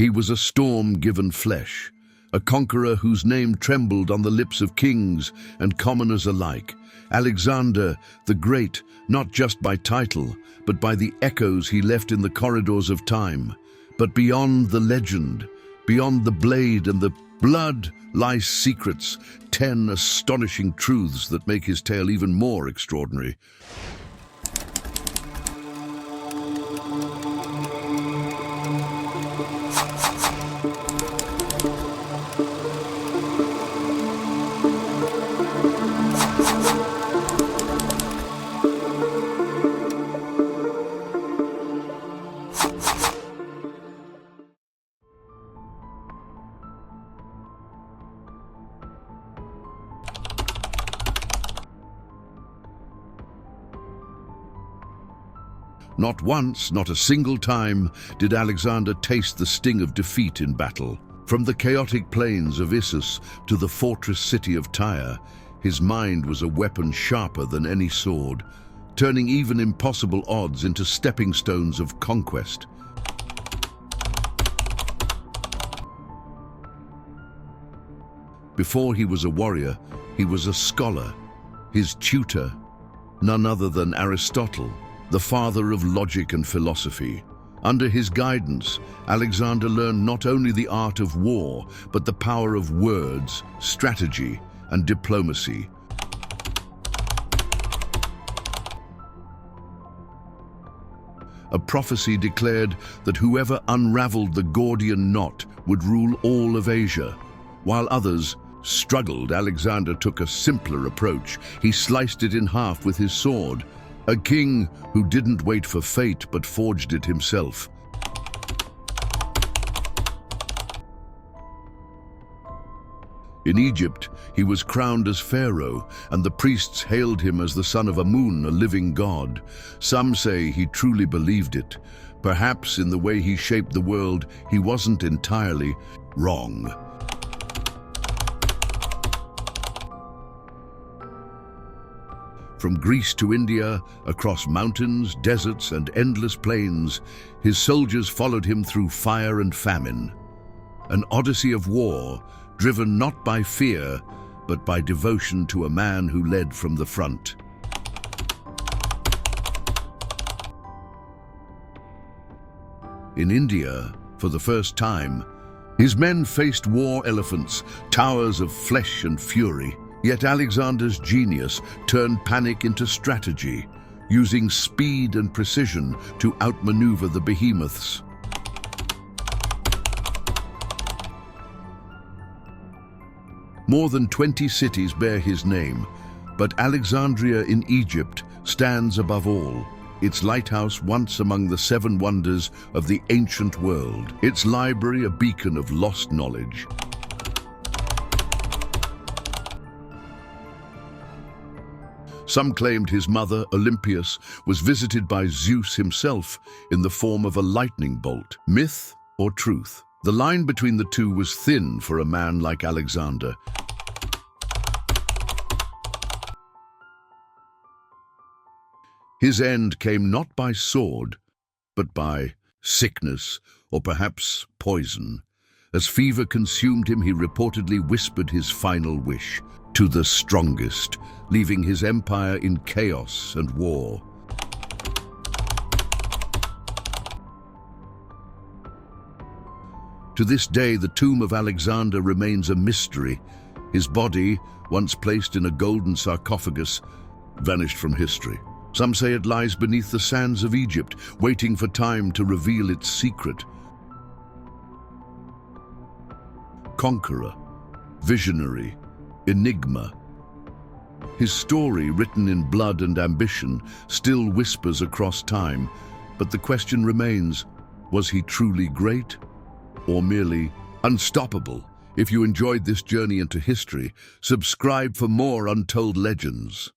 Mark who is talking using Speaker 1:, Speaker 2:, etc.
Speaker 1: He was a storm given flesh, a conqueror whose name trembled on the lips of kings and commoners alike. Alexander the Great, not just by title, but by the echoes he left in the corridors of time. But beyond the legend, beyond the blade and the blood, lie secrets, 10 astonishing truths that make his tale even more extraordinary. Not once, not a single time, did Alexander taste the sting of defeat in battle. From the chaotic plains of Issus to the fortress city of Tyre, his mind was a weapon sharper than any sword, turning even impossible odds into stepping stones of conquest. Before he was a warrior, he was a scholar. His tutor, none other than Aristotle, the father of logic and philosophy. Under his guidance, Alexander learned not only the art of war, but the power of words, strategy, and diplomacy. A prophecy declared that whoever unraveled the Gordian Knot would rule all of Asia. While others struggled, Alexander took a simpler approach. He sliced it in half with his sword. A king who didn't wait for fate but forged it himself. In Egypt, he was crowned as pharaoh, and the priests hailed him as the son of Amun, a living god. Some say he truly believed it. Perhaps in the way he shaped the world, he wasn't entirely wrong. From Greece to India, across mountains, deserts, and endless plains, his soldiers followed him through fire and famine. An odyssey of war, driven not by fear, but by devotion to a man who led from the front. In India, for the first time, his men faced war elephants, towers of flesh and fury. Yet Alexander's genius turned panic into strategy, using speed and precision to outmaneuver the behemoths. More than 20 cities bear his name, but Alexandria in Egypt stands above all. Its lighthouse once among the 7 wonders of the ancient world, its library a beacon of lost knowledge. Some claimed his mother, Olympias, was visited by Zeus himself in the form of a lightning bolt. Myth or truth? The line between the two was thin for a man like Alexander. His end came not by sword, but by sickness, or perhaps poison. As fever consumed him, he reportedly whispered his final wish, to the strongest, leaving his empire in chaos and war. To this day, the tomb of Alexander remains a mystery. His body, once placed in a golden sarcophagus, vanished from history. Some say it lies beneath the sands of Egypt, waiting for time to reveal its secret. Conqueror, visionary, enigma. His story, written in blood and ambition, still whispers across time, but the question remains, was he truly great or merely unstoppable? If you enjoyed this journey into history, subscribe for more untold legends.